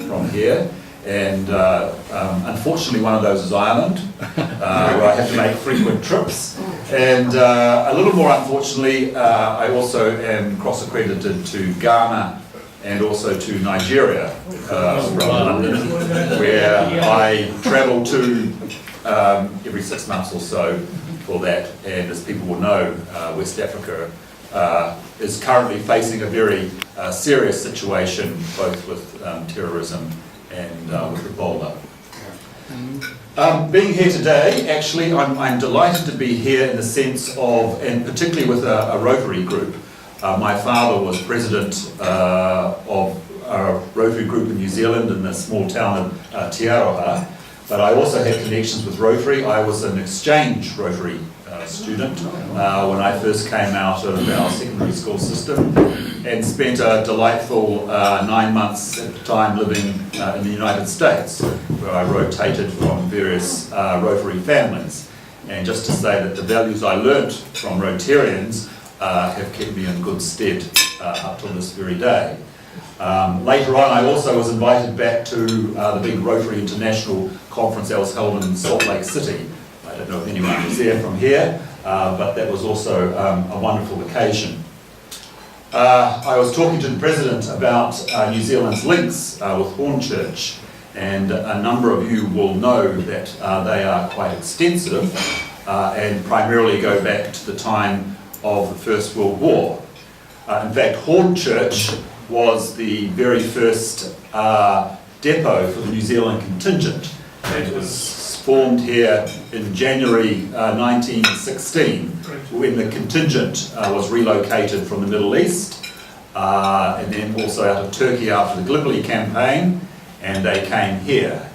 from here. And unfortunately one of those is Ireland, where I have to make frequent trips. And a little more unfortunately, I also am cross-accredited to Ghana and also to Nigeria from London, where I travel to every 6 months or so for that. And as people will know, West Africa is currently facing a very serious situation, both with terrorism and with Ebola. Being here today, actually, I'm delighted to be here in the sense of, and particularly with a Rotary group. My father was president of a Rotary group in New Zealand in the small town of Tiaroa, but I also had connections with Rotary. I was an exchange Rotary student when I first came out of our secondary school system, and spent a delightful 9 months at the time living in the United States, where I rotated from various Rotary families. And just to say that the values I learnt from Rotarians have kept me in good stead up till this very day. Later on, I also was invited back to the big Rotary International Conference that was held in Salt Lake City. I don't know if anyone was there from here, but that was also a wonderful occasion. I was talking to the President about New Zealand's links with Hornchurch, and a number of you will know that they are quite extensive and primarily go back to the time of the First World War. In fact, Hornchurch was the very first depot for the New Zealand contingent. It was formed here in January 1916, when the contingent was relocated from the Middle East, and then also out of Turkey after the Gallipoli campaign, and they came here.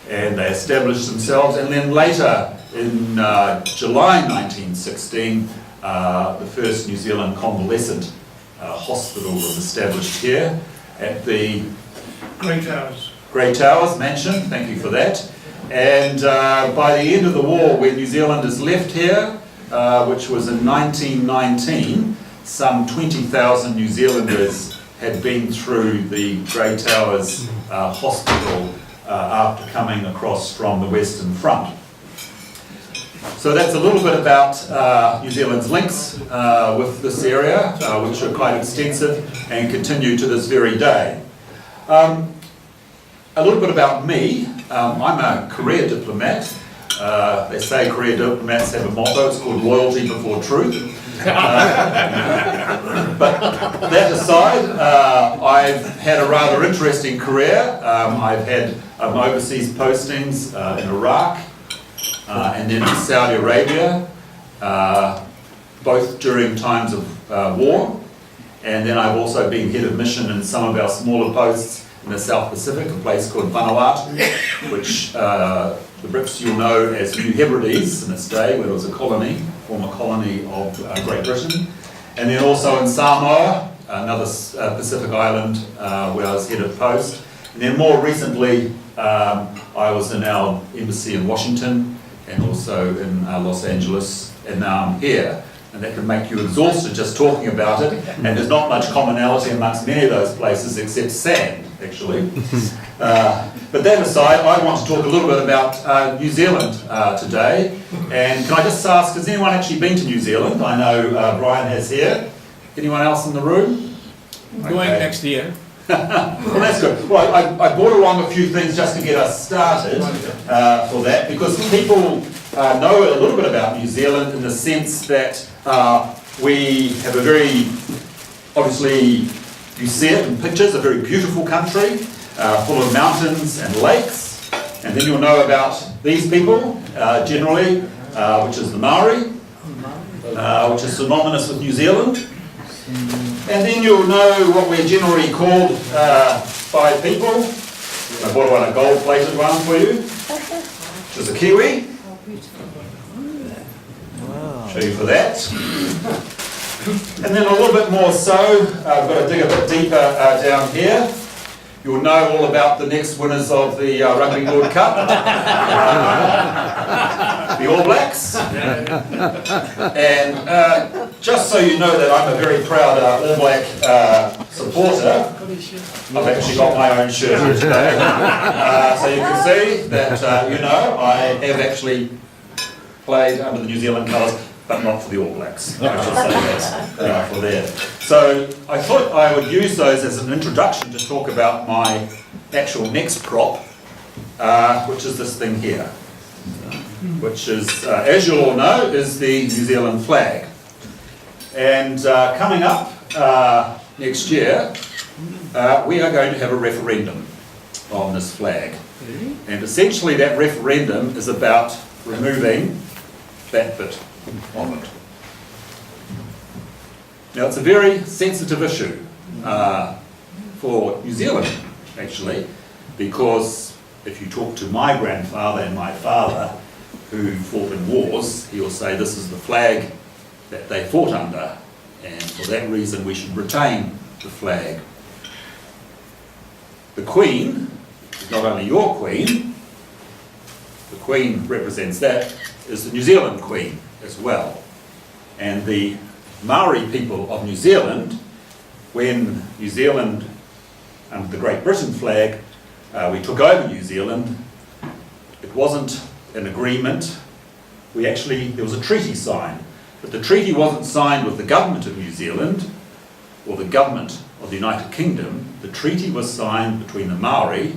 And they established themselves, and then later in July 1916, the first New Zealand convalescent hospital was established here at the Grey Towers mansion. Thank you for that. And by the end of the war, when New Zealanders left here, which was in 1919, some 20,000 New Zealanders had been through the Grey Towers hospital after coming across from the Western Front. So that's a little bit about New Zealand's links with this area, which are quite extensive and continue to this very day. A little bit about me. I'm a career diplomat. They say career diplomats have a motto, it's called loyalty before truth. But that aside, I've had a rather interesting career. I've had overseas postings in Iraq and then in Saudi Arabia, both during times of war. And then I've also been head of mission in some of our smaller posts in the South Pacific, a place called Vanuatu, which the Brits you'll know as New Hebrides in its day, where it was a colony, former colony of Great Britain. And then also in Samoa, another Pacific island where I was head of post. And then more recently, I was in our embassy in Washington and also in Los Angeles, and now I'm here. And that can make you exhausted just talking about it, and there's not much commonality amongst many of those places except sand, actually. But that aside, I want to talk a little bit about New Zealand today. And can I just ask, has anyone actually been to New Zealand? I know Brian has here. Anyone else in the room? Going next year. Well, that's good. Well, I brought along a few things just to get us started for that, because people know a little bit about New Zealand in the sense that we have a very, obviously, you see it in pictures, a very beautiful country, full of mountains and lakes. And then you'll know about these people, generally, which is the Maori, which is synonymous with New Zealand. And then you'll know what we're generally called by people. I brought one, a gold-plated one for you, which is a Kiwi. Show you for that. And then a little bit more so, I've got to dig a bit deeper down here. You'll know all about the next winners of the Rugby World Cup. The All Blacks. And just so you know that I'm a very proud All Black supporter, I've actually got my own shirt here today. So you can see that, you know, I have actually played under the New Zealand colours, but not for the All Blacks. I should say that, for there. So I thought I would use those as an introduction to talk about my actual next prop, which is this thing here, which is, as you all know, is the New Zealand flag. And coming up next year, we are going to have a referendum on this flag. And essentially that referendum is about removing that bit of it. Now it's a very sensitive issue for New Zealand, actually, because if you talk to my grandfather and my father, who fought in wars, he will say this is the flag that they fought under, and for that reason we should retain the flag. The Queen is not only your Queen, the Queen represents that, is the New Zealand Queen as well. And the Maori people of New Zealand, when New Zealand, under the Great Britain flag, we took over New Zealand, it wasn't an agreement. There was a treaty signed, but the treaty wasn't signed with the government of New Zealand or the government of the United Kingdom. The treaty was signed between the Maori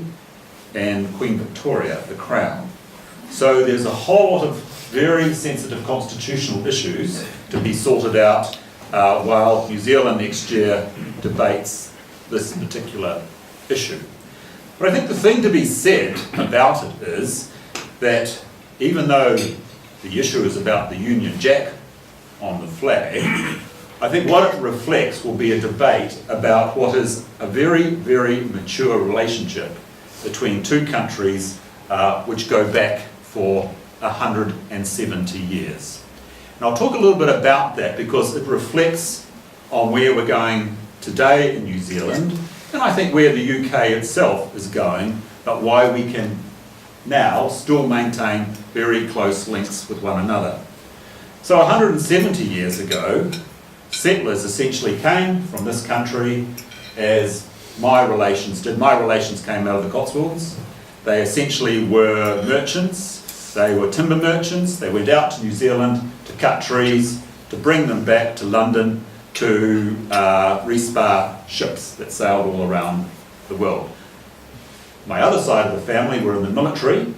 and Queen Victoria, the Crown. So there's a whole lot of very sensitive constitutional issues to be sorted out while New Zealand next year debates this particular issue. But I think the thing to be said about it is that even though the issue is about the Union Jack on the flag, I think what it reflects will be a debate about what is a very, very mature relationship between two countries which go back for 170 years. And I'll talk a little bit about that because it reflects on where we're going today in New Zealand, and I think where the UK itself is going, but why we can now still maintain very close links with one another. So 170 years ago, settlers essentially came from this country as my relations did. My relations came out of the Cotswolds. They essentially were merchants. They were timber merchants. They went out to New Zealand to cut trees, to bring them back to London to respar ships that sailed all around the world. My other side of the family were in the military.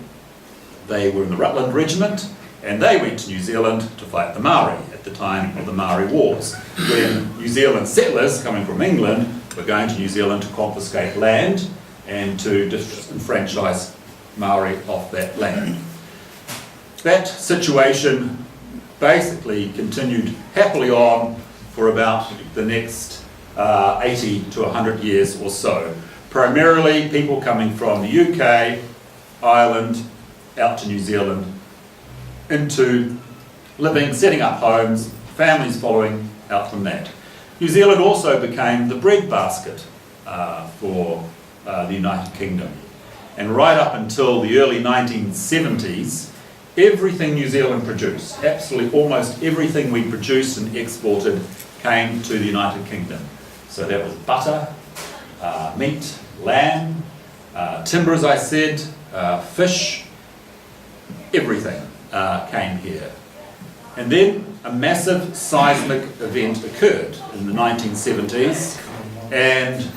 They were in the Rutland Regiment, and they went to New Zealand to fight the Maori at the time of the Maori Wars, when New Zealand settlers coming from England were going to New Zealand to confiscate land and to disenfranchise Maori off that land. That situation basically continued happily on for about the next 80 to 100 years or so. Primarily people coming from the UK, Ireland, out to New Zealand, into living, setting up homes, families following out from that. New Zealand also became the breadbasket for the United Kingdom. And right up until the early 1970s, everything New Zealand produced, absolutely almost everything we produced and exported, came to the United Kingdom. So that was butter, meat, lamb, timber, as I said, fish, everything came here. And then a massive seismic event occurred in the 1970s, and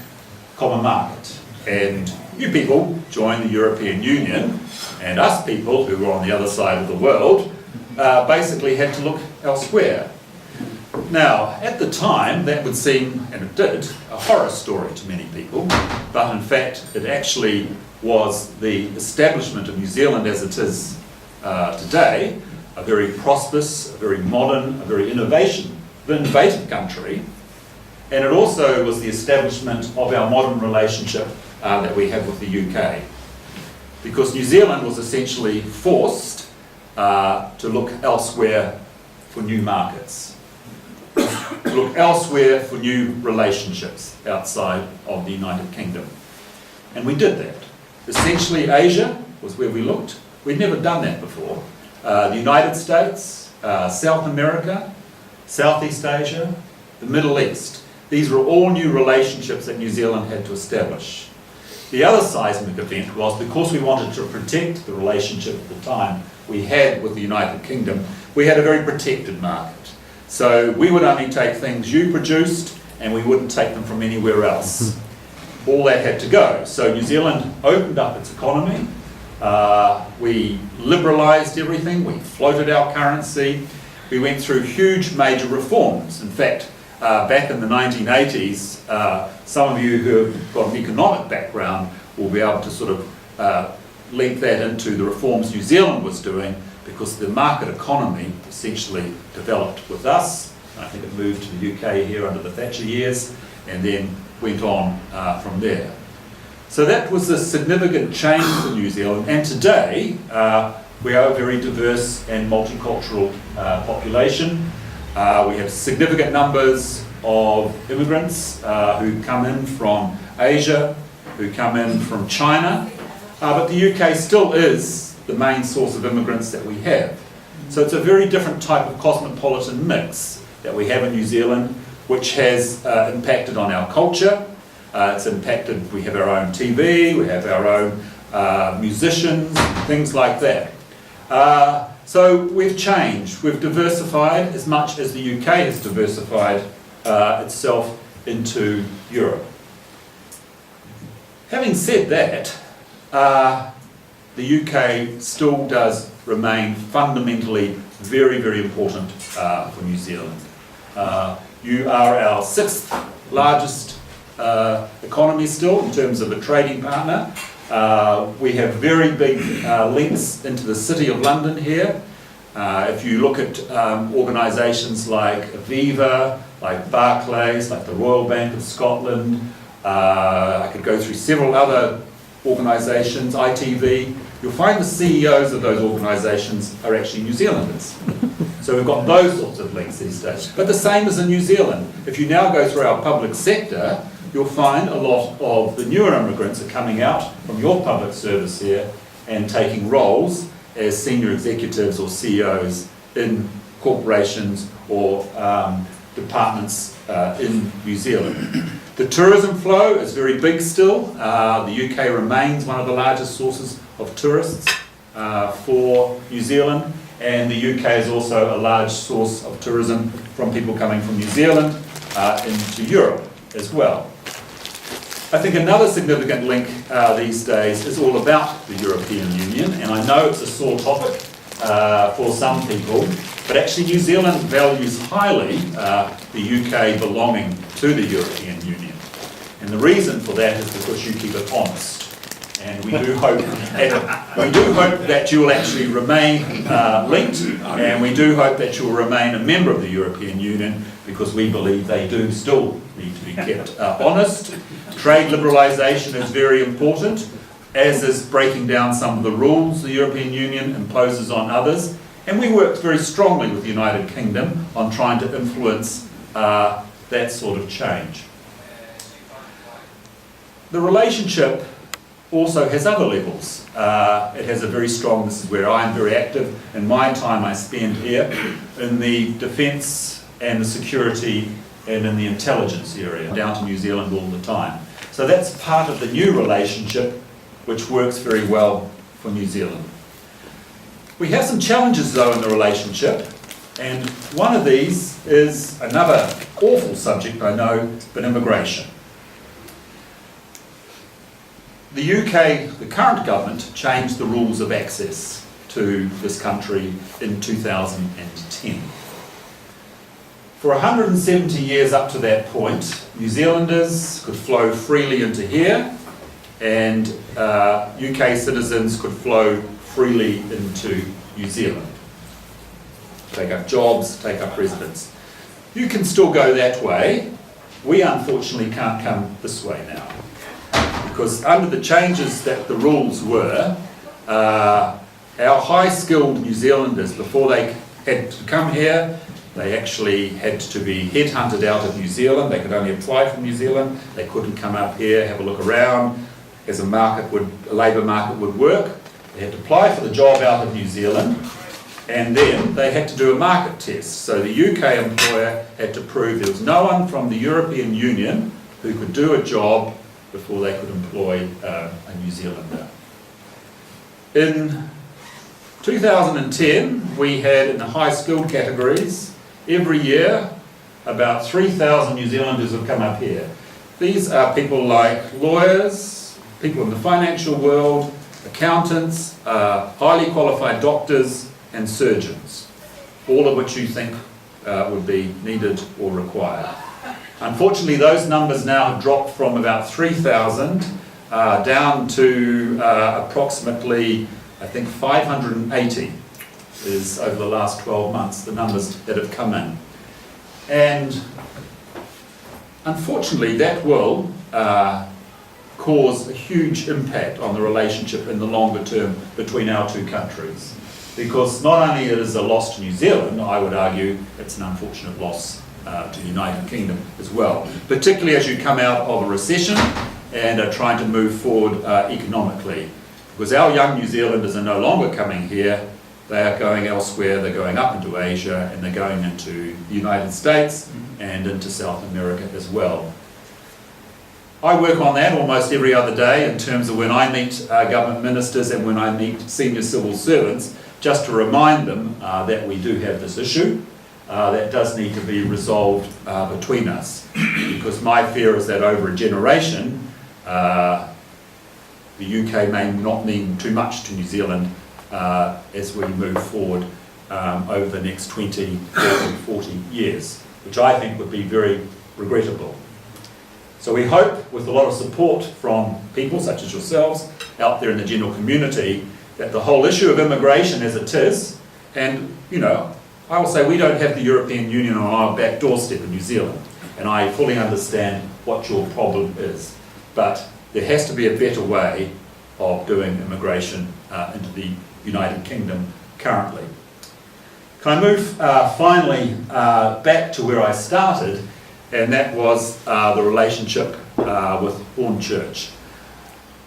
common market. And you people joined the European Union, and us people who were on the other side of the world basically had to look elsewhere. Now, at the time, that would seem, and it did, a horror story to many people, but in fact, it actually was the establishment of New Zealand as it is today, a very prosperous, a very modern, a very innovative country, and it also was the establishment of our modern relationship that we have with the UK. Because New Zealand was essentially forced to look elsewhere for new markets, to look elsewhere for new relationships outside of the United Kingdom. And we did that. Essentially, Asia was where we looked. We'd never done that before. The United States, South America, Southeast Asia, the Middle East. These were all new relationships that New Zealand had to establish. The other seismic event was because we wanted to protect the relationship at the time we had with the United Kingdom, we had a very protected market. So we would only take things you produced and we wouldn't take them from anywhere else. All that had to go. So New Zealand opened up its economy, we liberalised everything, we floated our currency, we went through huge major reforms. In fact, back in the 1980s, some of you who have got an economic background will be able to sort of link that into the reforms New Zealand was doing, because the market economy essentially developed with us. I think it moved to the UK here under the Thatcher years and then went on from there. So that was a significant change for New Zealand, and today we are a very diverse and multicultural population. We have significant numbers of immigrants who come in from Asia, who come in from China, but the UK still is the main source of immigrants that we have. So it's a very different type of cosmopolitan mix that we have in New Zealand, which has impacted on our culture. It's impacted, we have our own TV, we have our own musicians, things like that. So we've changed, we've diversified as much as the UK has diversified itself into Europe. Having said that, the UK still does remain fundamentally very, very important for New Zealand. You are our 6th largest economy still in terms of a trading partner. We have very big links into the City of London here. If you look at organisations like Aviva, like Barclays, like the Royal Bank of Scotland, I could go through several other organisations, ITV, you'll find the CEOs of those organisations are actually New Zealanders. So we've got those sorts of links these days. But the same as in New Zealand. If you now go through our public sector, you'll find a lot of the newer immigrants are coming out from your public service here and taking roles as senior executives or CEOs in corporations or departments in New Zealand. The tourism flow is very big still. The UK remains one of the largest sources of tourists for New Zealand, and the UK is also a large source of tourism from people coming from New Zealand into Europe as well. I think another significant link these days is all about the European Union, and I know it's a sore topic for some people, but actually New Zealand values highly the UK belonging to the European Union. And the reason for that is because you keep it honest. And we do hope that you will actually remain linked, and we do hope that you will remain a member of the European Union, because we believe they do still need to be kept honest. Trade liberalisation is very important, as is breaking down some of the rules the European Union imposes on others. And we worked very strongly with the United Kingdom on trying to influence that sort of change. The relationship also has other levels. It has a very strong, this is where I am very active in my time I spend here, in the defence and the security and in the intelligence area, down to New Zealand all the time. So that's part of the new relationship, which works very well for New Zealand. We have some challenges though in the relationship, and one of these is another awful subject I know, but immigration. The UK, the current government, changed the rules of access to this country in 2010. For 170 years up to that point, New Zealanders could flow freely into here, and UK citizens could flow freely into New Zealand. Take up jobs, take up residence. You can still go that way. We unfortunately can't come this way now, because under the changes that the rules were, our high-skilled New Zealanders, before they had to come here, they actually had to be headhunted out of New Zealand. They could only apply from New Zealand. They couldn't come up here, have a look around, as a labour market would work. They had to apply for the job out of New Zealand. And then they had to do a market test. So the UK employer had to prove there was no one from the European Union who could do a job before they could employ a New Zealander. In 2010, we had in the high skilled categories, every year, about 3,000 New Zealanders have come up here. These are people like lawyers, people in the financial world, accountants, highly qualified doctors and surgeons, all of which you think would be needed or required. Unfortunately, those numbers now have dropped from about 3,000 down to approximately, I think, 580 is over the last 12 months, the numbers that have come in. And unfortunately, that will cause a huge impact on the relationship in the longer term between our two countries. Because not only it is a loss to New Zealand, I would argue it's an unfortunate loss to the United Kingdom as well, particularly as you come out of a recession and are trying to move forward economically. Because our young New Zealanders are no longer coming here, they are going elsewhere, they're going up into Asia and they're going into the United States and into South America as well. I work on that almost every other day in terms of when I meet government ministers and when I meet senior civil servants, just to remind them that we do have this issue that does need to be resolved between us. Because my fear is that over a generation, the UK may not mean too much to New Zealand as we move forward over the next 20, 30, 40 years, which I think would be very regrettable. So we hope, with a lot of support from people such as yourselves out there in the general community, that the whole issue of immigration as it is, and you know, I will say we don't have the European Union on our back doorstep in New Zealand, and I fully understand what your problem is, but there has to be a better way of doing immigration into the United Kingdom currently. Can I move finally back to where I started, and that was the relationship with Hornchurch.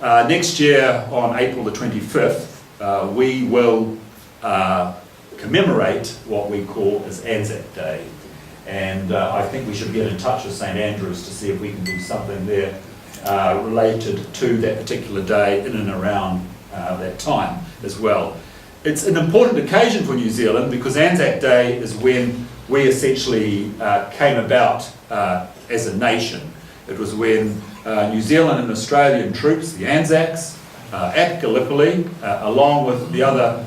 Next year, on April the 25th, we will commemorate what we call as Anzac Day. And I think we should get in touch with St Andrews to see if we can do something there related to that particular day in and around that time as well. It's an important occasion for New Zealand because Anzac Day is when we essentially came about as a nation. It was when New Zealand and Australian troops, the Anzacs, at Gallipoli, along with the other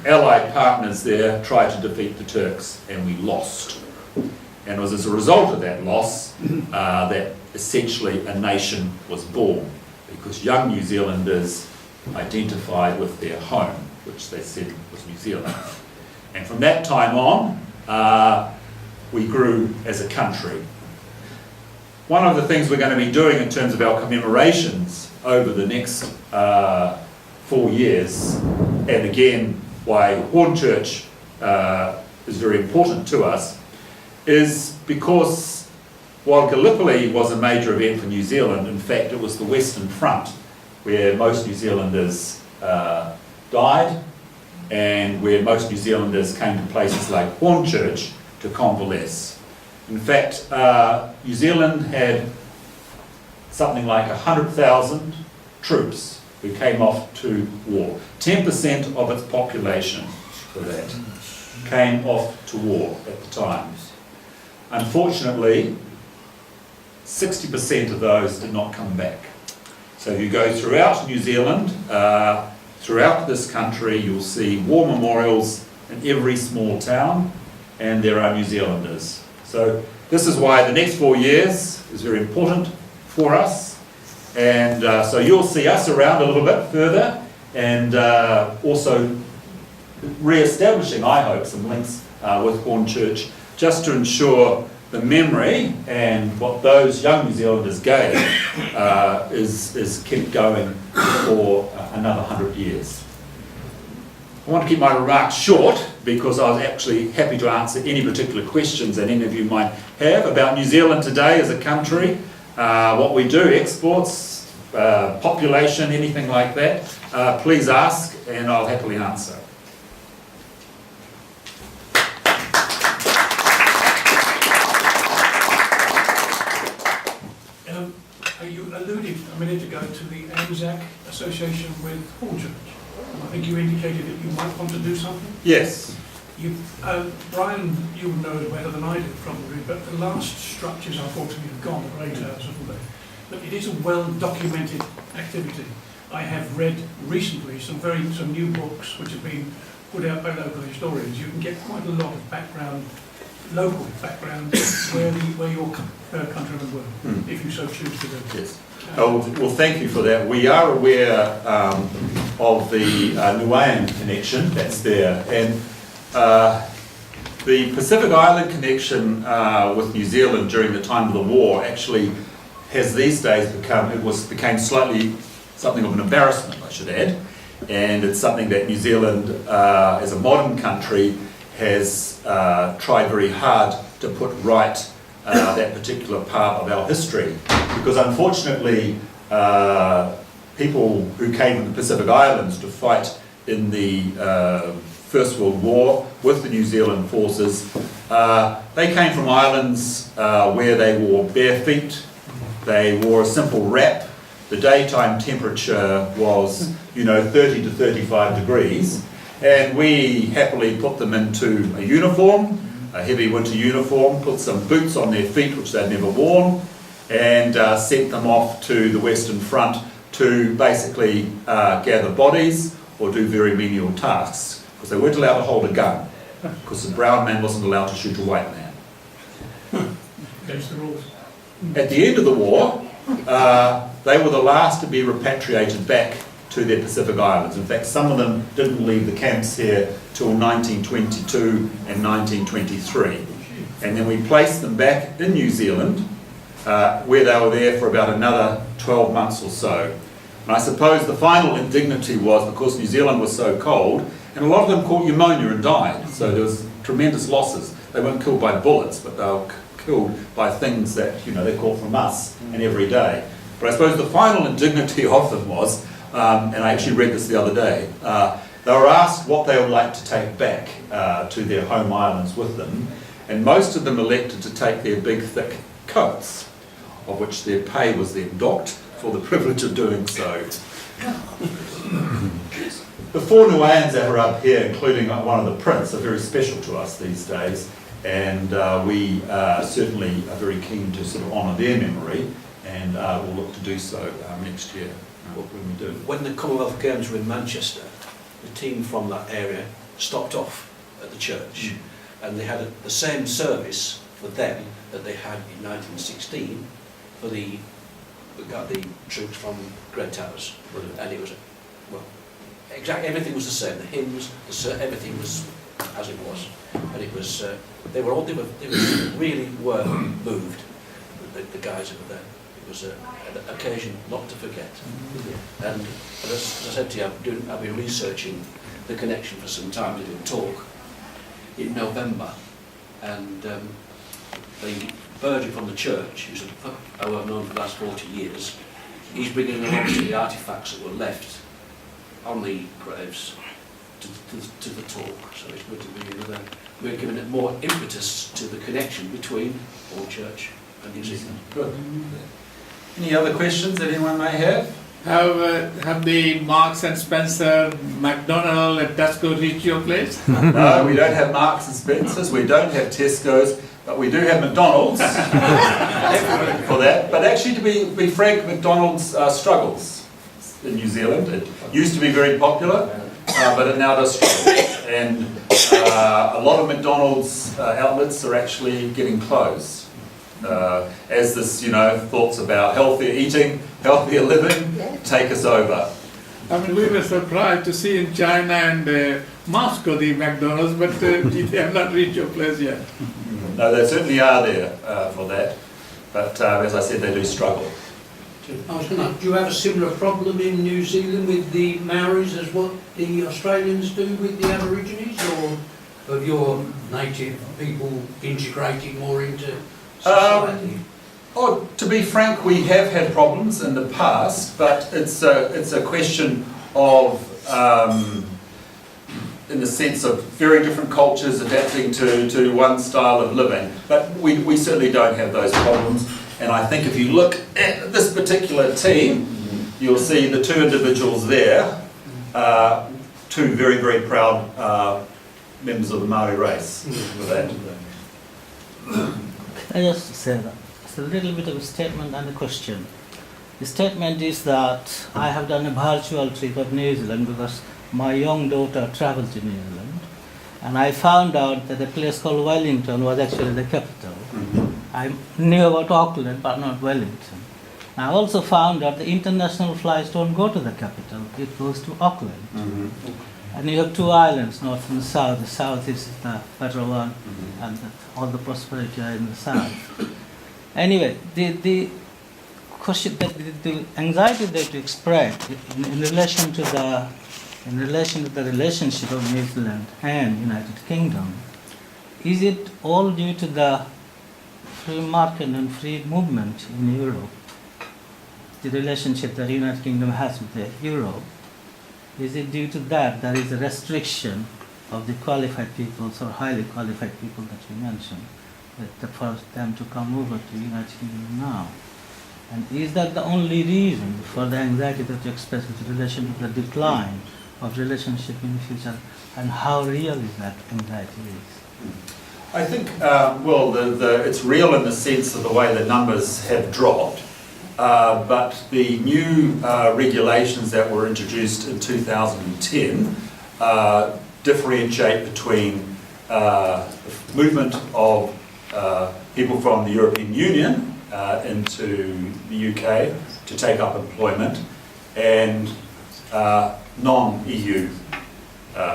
allied partners there, tried to defeat the Turks, and we lost. And it was as a result of that loss that essentially a nation was born, because young New Zealanders identified with their home, which they said was New Zealand. And from that time on, we grew as a country. One of the things we're going to be doing in terms of our commemorations over the next 4 years, and again why Hornchurch is very important to us, is because while Gallipoli was a major event for New Zealand, in fact it was the Western Front where most New Zealanders died, and where most New Zealanders came to places like Hornchurch to convalesce. In fact, New Zealand had something like 100,000 troops who came off to war. 10% of its population for that came off to war at the time. Unfortunately, 60% of those did not come back. So you go throughout New Zealand, throughout this country, you'll see war memorials in every small town, and there are New Zealanders. So this is why the next 4 years is very important for us. And so you'll see us around a little bit further, and also re-establishing, I hope, some links with Hornchurch, just to ensure the memory and what those young New Zealanders gave is kept going for another 100 years. I want to keep my remarks short because I was actually happy to answer any particular questions that any of you might have about New Zealand today as a country, what we do, exports, population, anything like that. Please ask and I'll happily answer. alluded a minute ago to the Anzac association with Hornchurch. I think you indicated that you might want to do something. Yes. Brian, you would know it better than I do probably, but the last structures unfortunately have gone, the grey towers, haven't they? But it is a well-documented activity. I have read recently some new books which have been put out by local historians. You can get quite a lot of background, local background, where your countrymen were, if you so choose to do. Yes. Well, thank you for that. We are aware of the Niuean connection that's there, and the Pacific Island connection with New Zealand during the time of the war actually has these days became slightly something of an embarrassment, I should add, and it's something that New Zealand, as a modern country, has tried very hard to put right that particular part of our history, because unfortunately people who came from the Pacific Islands to fight in the First World War with the New Zealand forces, they came from islands where they wore bare feet, they wore a simple wrap. The daytime temperature was, 30 to 35 degrees, and we happily put them into a uniform, a heavy winter uniform, put some boots on their feet which they'd never worn, and sent them off to the Western Front to basically gather bodies or do very menial tasks, because they weren't allowed to hold a gun, because the brown man wasn't allowed to shoot a white man. Against the rules. At the end of the war, they were the last to be repatriated back to their Pacific Islands. In fact, some of them didn't leave the camps here till 1922 and 1923. And then we placed them back in New Zealand, where they were there for about another 12 months or so. And I suppose the final indignity was because New Zealand was so cold, and a lot of them caught pneumonia and died. So there was tremendous losses. They weren't killed by bullets, but they were killed by things that they caught from us and every day. But I suppose the final indignity of them was, and I actually read this the other day, they were asked what they would like to take back to their home islands with them, and most of them elected to take their big thick coats, of which their pay was then docked for the privilege of doing so. The four Niueans that are up here, including one of the prints, are very special to us these days, and we certainly are very keen to sort of honour their memory, and we'll look to do so next year when we do. When the Commonwealth Games were in Manchester, the team from that area stopped off at the church, and they had the same service for them that they had in 1916 for the troops from Great Towers. Brilliant. And it was, exactly everything was the same. The hymns, everything was as it was, and it was. They really were moved. The guys who were there. It was an occasion not to forget. And as I said to you, I've been researching the connection for some time to do a talk in November, and the Virgin from the church, who's who I've known for the last 40 years, he's bringing along the artefacts that were left on the graves to the talk. So it's going to be we're giving it more impetus to the connection between Hornchurch and New Zealand. Good. Any other questions that anyone may have? Have the Marks and Spencer, McDonald and Tesco reached your place? No, we don't have Marks and Spencers, we don't have Tesco's, but we do have McDonald's for that. But actually, to be frank, McDonald's struggles in New Zealand. It used to be very popular, but it now does struggle. And a lot of McDonald's outlets are actually getting closed. As this, thoughts about healthier eating, healthier living take us over. I mean, we were surprised to see in China and Moscow the McDonald's, but they have not reached your place yet. No, they certainly are there for that, but as I said, they do struggle. I was going to, do you have a similar problem in New Zealand with the Maoris as what the Australians do with the Aborigines, or of your native people integrating more into society? To be frank, we have had problems in the past, but it's a question of, in the sense of very different cultures adapting to one style of living. But we certainly don't have those problems. And I think if you look at this particular team, you'll see the two individuals there, two very, very proud members of the Māori race with that. I just say that it's a little bit of a statement and a question. The statement is that I have done a virtual trip of New Zealand because my young daughter traveled to New Zealand, and I found out that a place called Wellington was actually the capital. I knew about Auckland but not Wellington. I also found out the international flights don't go to the capital, it goes to Auckland. And you have two islands, north and south. The south is the better one, and all the prosperity are in the south. Anyway, the question, the anxiety that you expressed in relation to the relationship of New Zealand and United Kingdom, is it all due to the free market and free movement in Europe? The relationship that the United Kingdom has with Europe, is it due to that there is a restriction of the qualified peoples or highly qualified people that you mentioned, that for them to come over to the United Kingdom now? And is that the only reason for the anxiety that you express with relation to the decline of relationship in the future, and how real is that anxiety is? I think, well, it's real in the sense of the way the numbers have dropped, but the new regulations that were introduced in 2010 differentiate between movement of people from the European Union into the UK to take up employment, and non-EU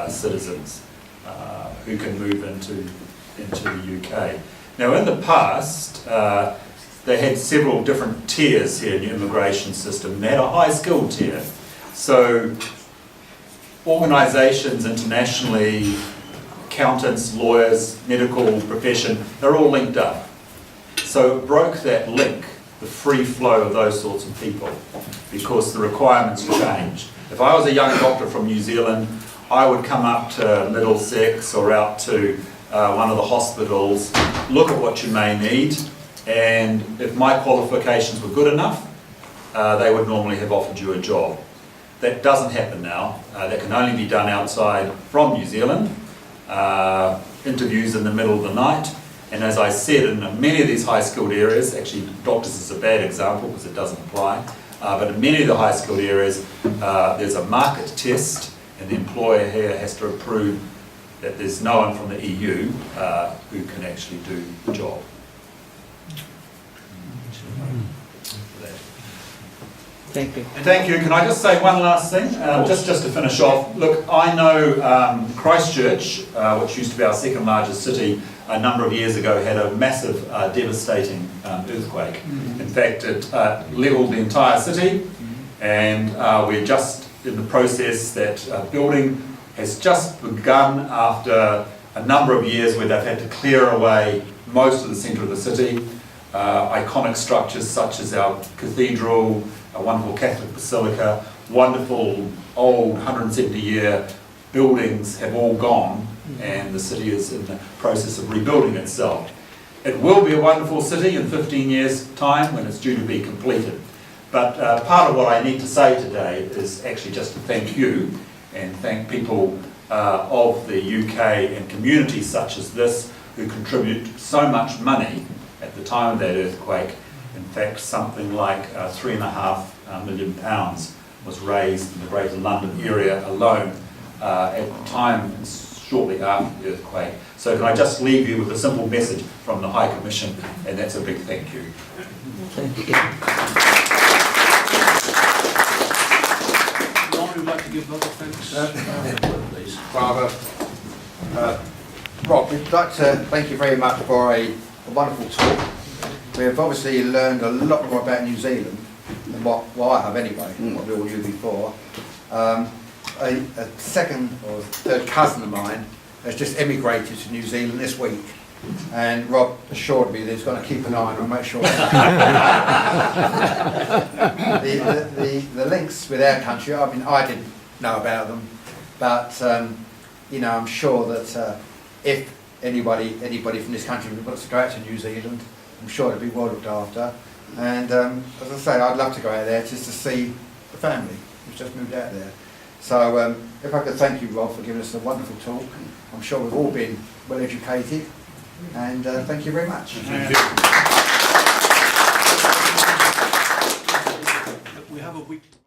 citizens who can move into the UK. Now, in the past, they had several different tiers here in the immigration system. They had a high-skilled tier. So organisations internationally, accountants, lawyers, medical profession, they're all linked up. So it broke that link, the free flow of those sorts of people, because the requirements changed. If I was a young doctor from New Zealand, I would come up to Middlesex or out to one of the hospitals, look at what you may need, and if my qualifications were good enough, they would normally have offered you a job. That doesn't happen now. That can only be done outside from New Zealand, interviews in the middle of the night, and as I said, in many of these high-skilled areas, actually doctors is a bad example because it doesn't apply, but in many of the high-skilled areas, there's a market test, and the employer here has to approve that there's no one from the EU who can actually do the job. Thank you. Thank you. Can I just say one last thing? Just to finish off. Look, I know Christchurch, which used to be our second largest city, a number of years ago had a massive, devastating earthquake. In fact, it levelled the entire city, and we're just in the process that building has just begun after a number of years where they've had to clear away most of the centre of the city. Iconic structures such as our cathedral, a wonderful Catholic basilica, wonderful old 170-year buildings have all gone, and the city is in the process of rebuilding itself. It will be a wonderful city in 15 years' time when it's due to be completed. But part of what I need to say today is actually just to thank you and thank people of the UK and communities such as this who contribute so much money at the time of that earthquake. In fact, something like £3.5 million was raised in the Greater London area alone at the time shortly after the earthquake. So can I just leave you with a simple message from the High Commission, and that's a big thank you. Thank you. Lauren would like to give lots of thanks. Please. Father, Rob, we'd like to thank you very much for a wonderful talk. We have obviously learned a lot more about New Zealand than what I have anyway, what we all knew before. A second or third cousin of mine has just emigrated to New Zealand this week, and Rob assured me that he's going to keep an eye on and make sure the links with our country, I mean, I didn't know about them, but you know, I'm sure that if anybody from this country wants to go out to New Zealand, I'm sure it'll be well looked after. And as I say, I'd love to go out there just to see the family who's just moved out there. So if I could thank you, Rob, for giving us a wonderful talk. I'm sure we've all been well educated, and thank you very much. We have a week.